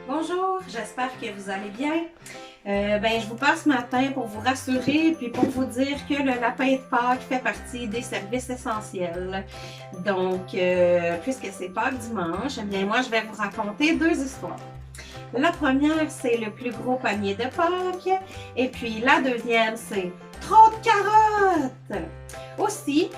Bonjour, j'espère que vous allez bien. Je vous passe ce matin pour vous rassurer puis pour vous dire que le lapin de Pâques fait partie des services essentiels. Donc, puisque c'est Pâques dimanche, moi je vais vous raconter deux histoires. La première, c'est le plus gros panier de Pâques. Et puis la deuxième, c'est trop de carottes! Aussi,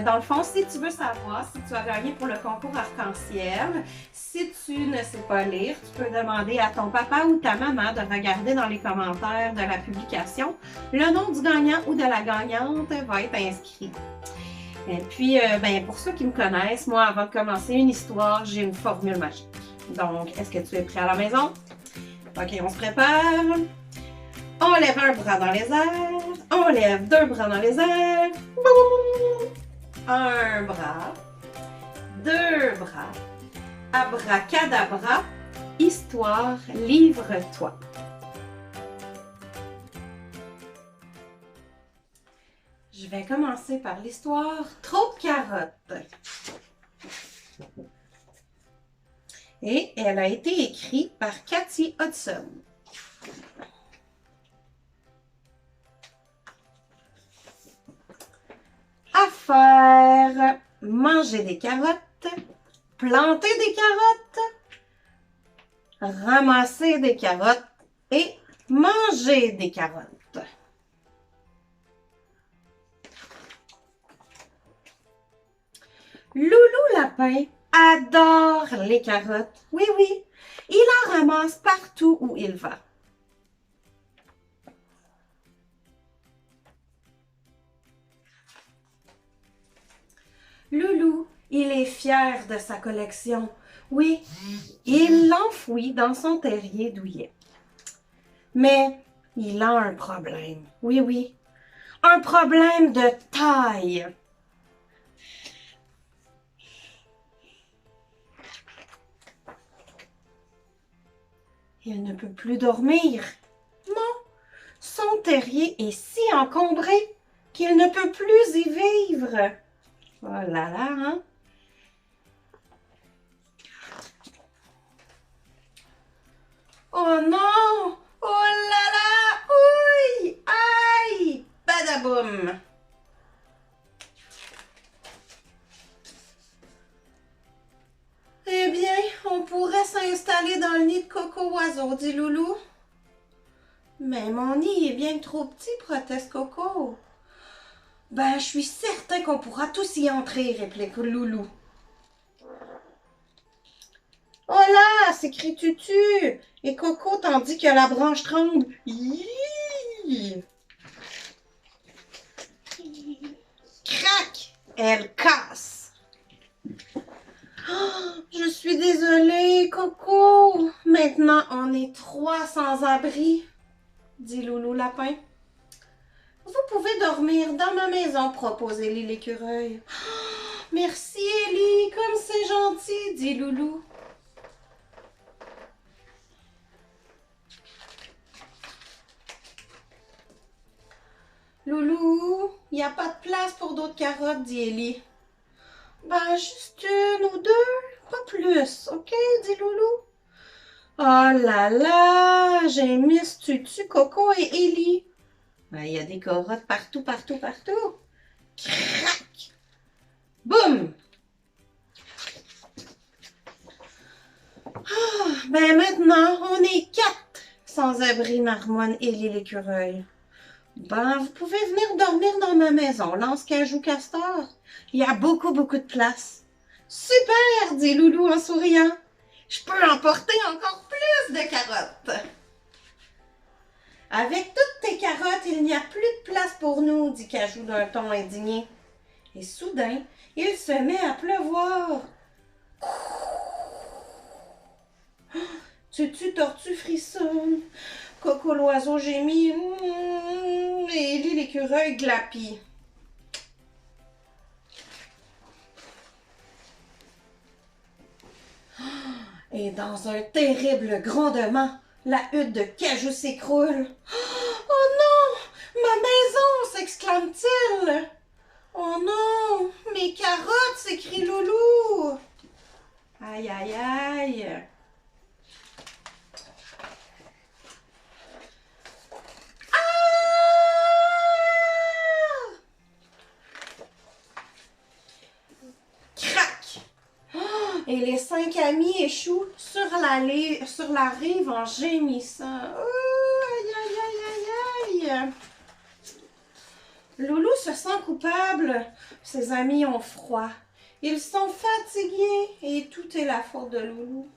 dans le fond, si tu veux savoir si tu as gagné pour le concours arc-en-ciel, si tu ne sais pas lire, tu peux demander à ton papa ou ta maman de regarder dans les commentaires de la publication. Le nom du gagnant ou de la gagnante va être inscrit. Et puis, pour ceux qui me connaissent, moi, avant de commencer une histoire, j'ai une formule magique. Donc, est-ce que tu es prêt à la maison? OK, on se prépare. On lève un bras dans les airs. On lève deux bras dans les airs. Boum! Un bras. Deux bras. Abracadabra. Histoire, livre-toi. Je vais commencer par l'histoire Trop de carottes. Et elle a été écrite par Cathy Hudson. À faire manger des carottes, planter des carottes, ramasser des carottes et manger des carottes. Loulou Lapin adore les carottes. Oui, oui, il en ramasse partout où il va. Loulou, il est fier de sa collection. Oui, il l'enfouit dans son terrier douillet. Mais il a un problème. Oui, oui, un problème de taille. Il ne peut plus dormir. Non, son terrier est si encombré qu'il ne peut plus y vivre. Oh là là, hein? Oh non! Oh là là! Ouille! Aïe! Badaboum! Eh bien, on pourrait s'installer dans le nid de Coco Oiseau, dit Loulou. Mais mon nid est bien trop petit, proteste Coco. Ben, je suis certain qu'on pourra tous y entrer, réplique Loulou. Oh là, s'écrie Tutu, et Coco tandis que la branche tremble. Hi! Crac! Elle casse. Oh, je suis désolée, Coco. Maintenant, on est trois sans abri, dit Loulou Lapin. Vous pouvez dormir dans ma maison, propose Élie l'écureuil. Oh, merci, Élie, comme c'est gentil, dit Loulou. Loulou, il n'y a pas de place pour d'autres carottes, dit Élie. Ben, juste une ou deux, pas plus, ok, dit Loulou. Oh là là, j'ai Miss Tutu, Coco et Élie. Ben, il y a des carottes partout, partout, partout. Crac! Boum! Ah, ben maintenant, on est quatre sans-abri, marmonne Élie l'écureuil. Ben, vous pouvez venir dormir dans ma maison, Lance-Cajou Castor. Il y a beaucoup, beaucoup de place. Super, dit Loulou en souriant. Je peux emporter encore plus de carottes. Avec toutes tes carottes, il n'y a plus de place pour nous, dit Cajou d'un ton indigné. Et soudain, il se met à pleuvoir. Tutu tortue frissonne. Coco l'oiseau gémit. Et Élie l'écureuil glapit. Et dans un terrible grondement, la hutte de Cajou s'écroule. Oh non! Ma maison! S'exclame-t-il. Oh non! Mes carottes! S'écrie Loulou. Aïe, aïe, aïe! Et les 5 amis échouent sur la rive en gémissant. Oh, aïe, aïe, aïe, aïe, aïe. Loulou se sent coupable. Ses amis ont froid. Ils sont fatigués et tout est la faute de Loulou.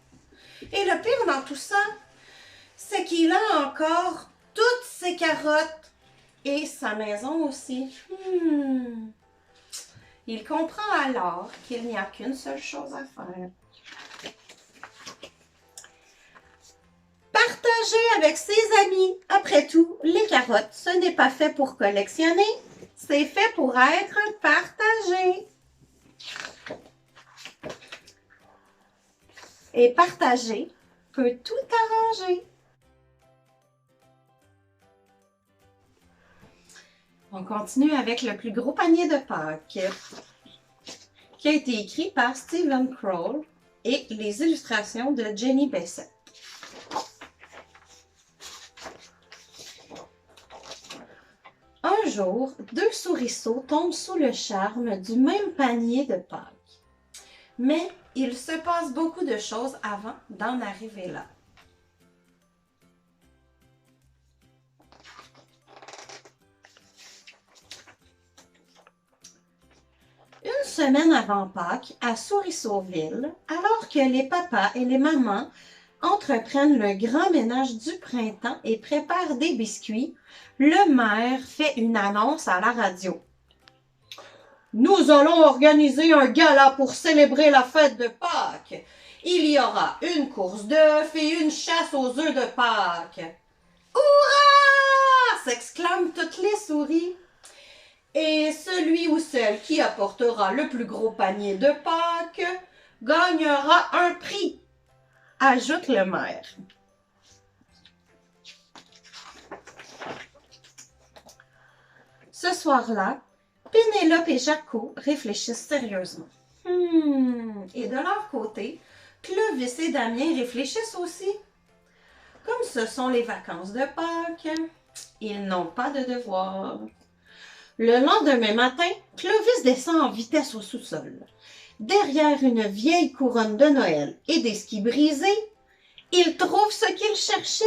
Et le pire dans tout ça, c'est qu'il a encore toutes ses carottes et sa maison aussi. Il comprend alors qu'il n'y a qu'une seule chose à faire. Partager avec ses amis. Après tout, les carottes, ce n'est pas fait pour collectionner, c'est fait pour être partagé. Et partager peut tout arranger. On continue avec le plus gros panier de Pâques, qui a été écrit par Stephen Crowell et les illustrations de Jenny Bessette. Un jour, 2 souriceaux tombent sous le charme du même panier de Pâques. Mais il se passe beaucoup de choses avant d'en arriver là. Une semaine avant Pâques, à Souriceauville, alors que les papas et les mamans entreprennent le grand ménage du printemps et préparent des biscuits, le maire fait une annonce à la radio. Nous allons organiser un gala pour célébrer la fête de Pâques. Il y aura une course d'œufs et une chasse aux œufs de Pâques. Hurrah! S'exclament toutes les souris. Et celui ou celle qui apportera le plus gros panier de Pâques gagnera un prix, ajoute le maire. Ce soir-là, Pénélope et Jaco réfléchissent sérieusement. Et de leur côté, Clovis et Damien réfléchissent aussi. Comme ce sont les vacances de Pâques, ils n'ont pas de devoir. Le lendemain matin, Clovis descend en vitesse au sous-sol. Derrière une vieille couronne de Noël et des skis brisés, il trouve ce qu'il cherchait.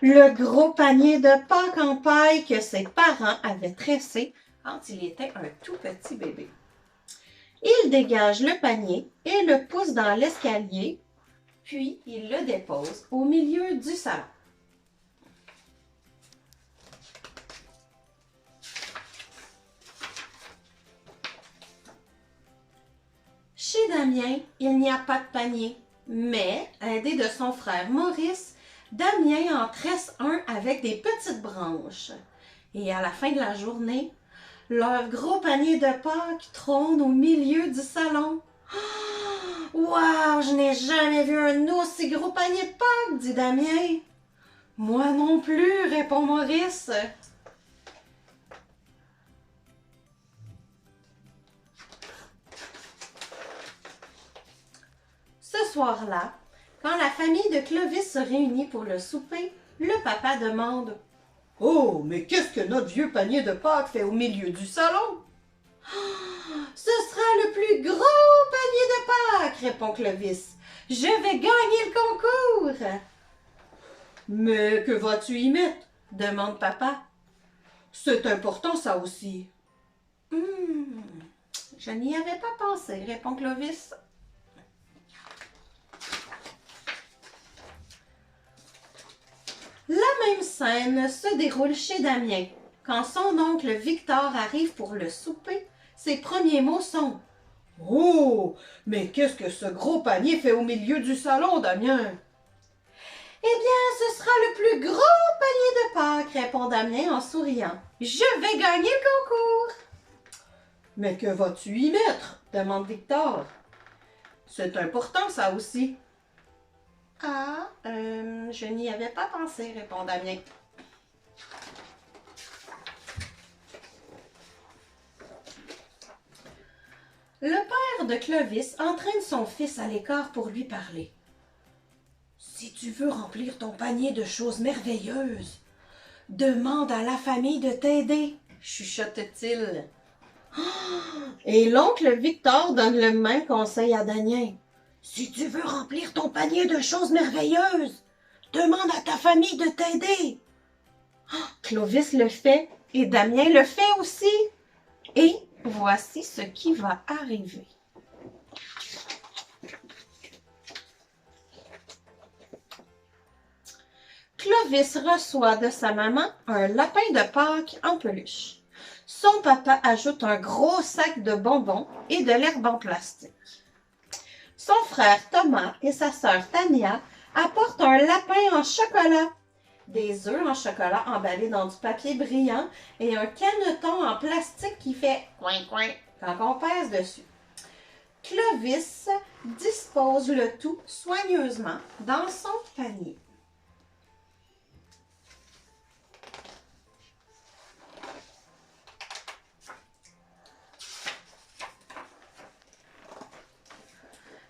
Le gros panier de Pâques en paille que ses parents avaient tressé quand il était un tout petit bébé. Il dégage le panier et le pousse dans l'escalier, puis il le dépose au milieu du salon. Chez Damien, il n'y a pas de panier, mais, aidé de son frère Maurice, Damien en tresse un avec des petites branches. Et à la fin de la journée, leur gros panier de Pâques trône au milieu du salon. « Wow, je n'ai jamais vu un aussi gros panier de Pâques, dit Damien. »« Moi non plus, répond Maurice. » Ce soir-là, quand la famille de Clovis se réunit pour le souper, le papa demande « Oh, mais qu'est-ce que notre vieux panier de Pâques fait au milieu du salon? »« Ce sera le plus gros panier de Pâques, répond Clovis. Je vais gagner le concours. Mais que vas-tu y mettre? Demande papa. C'est important ça aussi. Je n'y avais pas pensé, répond Clovis. La même scène se déroule chez Damien. Quand son oncle Victor arrive pour le souper, ses premiers mots sont « Oh, mais qu'est-ce que ce gros panier fait au milieu du salon, Damien? »« Eh bien, ce sera le plus gros panier de Pâques, répond Damien en souriant. Je vais gagner le concours. Mais que vas-tu y mettre? Demande Victor. C'est important ça aussi. Ah, je n'y avais pas pensé, répond Damien. Le père de Clovis entraîne son fils à l'écart pour lui parler. Si tu veux remplir ton panier de choses merveilleuses, demande à la famille de t'aider, chuchote-t-il. Et l'oncle Victor donne le même conseil à Damien. Si tu veux remplir ton panier de choses merveilleuses, demande à ta famille de t'aider. Clovis le fait et Damien le fait aussi. Et voici ce qui va arriver. Clovis reçoit de sa maman un lapin de Pâques en peluche. Son papa ajoute un gros sac de bonbons et de l'herbe en plastique. Son frère Thomas et sa sœur Tania apportent un lapin en chocolat, des œufs en chocolat emballés dans du papier brillant et un caneton en plastique qui fait coin-coin quand on pèse dessus. Clovis dispose le tout soigneusement dans son panier.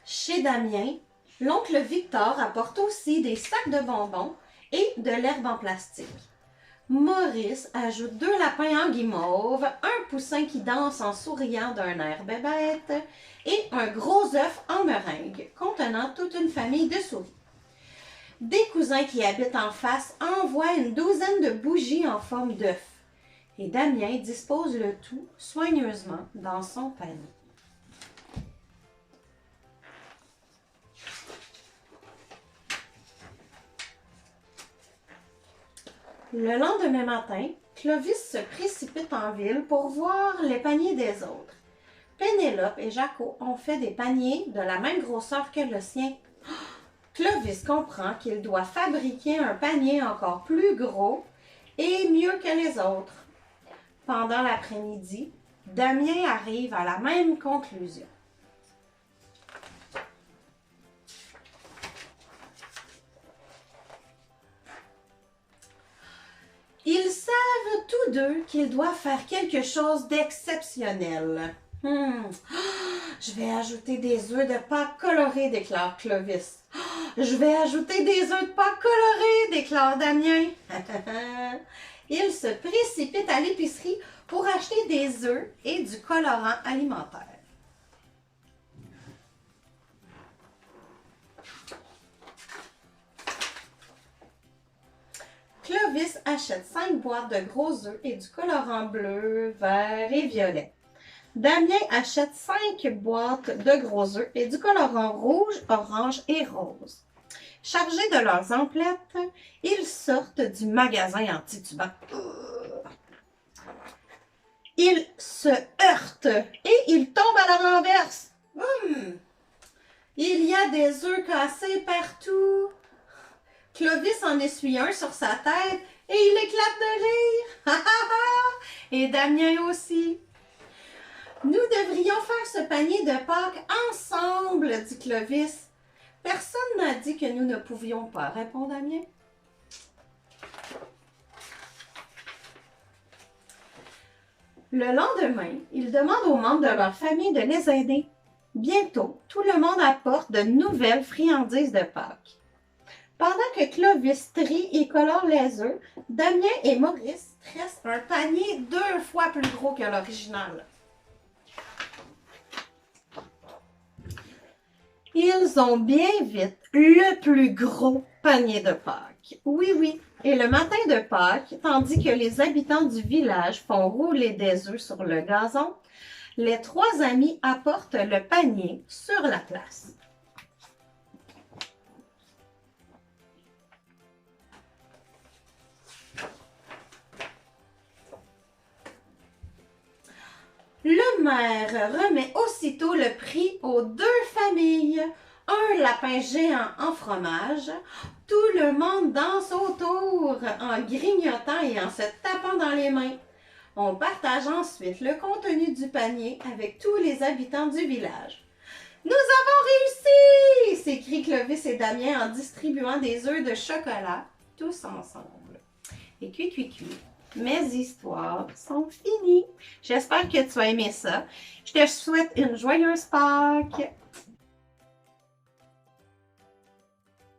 Chez Damien, l'oncle Victor apporte aussi des sacs de bonbons et de l'herbe en plastique. Maurice ajoute 2 lapins en guimauve, un poussin qui danse en souriant d'un air bébête et un gros œuf en meringue contenant toute une famille de souris. Des cousins qui habitent en face envoient une douzaine de bougies en forme d'œuf et Damien dispose le tout soigneusement dans son panier. Le lendemain matin, Clovis se précipite en ville pour voir les paniers des autres. Pénélope et Jaco ont fait des paniers de la même grosseur que le sien. Clovis comprend qu'il doit fabriquer un panier encore plus gros et mieux que les autres. Pendant l'après-midi, Damien arrive à la même conclusion. Ils savent tous deux qu'ils doivent faire quelque chose d'exceptionnel. Je vais ajouter des œufs de Pâques colorés, déclare Clovis. Je vais ajouter des œufs de Pâques colorés, déclare Damien. Ils se précipitent à l'épicerie pour acheter des œufs et du colorant alimentaire. Clovis achète 5 boîtes de gros œufs et du colorant bleu, vert et violet. Damien achète 5 boîtes de gros œufs et du colorant rouge, orange et rose. Chargés de leurs emplettes, ils sortent du magasin en titubant. Ils se heurtent et ils tombent à la renverse. Il y a des œufs cassés partout. Clovis en essuie un sur sa tête et il éclate de rire. Et Damien aussi. Nous devrions faire ce panier de Pâques ensemble, dit Clovis. Personne n'a dit que nous ne pouvions pas, répond Damien. Le lendemain, ils demandent aux membres de leur famille de les aider. Bientôt, tout le monde apporte de nouvelles friandises de Pâques. Pendant que Clovis trie et colore les œufs, Damien et Maurice tressent un panier 2 fois plus gros que l'original. Ils ont bien vite le plus gros panier de Pâques. Oui, oui. Et le matin de Pâques, tandis que les habitants du village font rouler des œufs sur le gazon, les 3 amis apportent le panier sur la place. Le maire remet aussitôt le prix aux 2 familles. Un lapin géant en fromage. Tout le monde danse autour en grignotant et en se tapant dans les mains. On partage ensuite le contenu du panier avec tous les habitants du village. « Nous avons réussi !» s'écrient Clovis et Damien en distribuant des œufs de chocolat, tous ensemble. Et cuit. Mes histoires sont finies. J'espère que tu as aimé ça. Je te souhaite une joyeuse Pâques.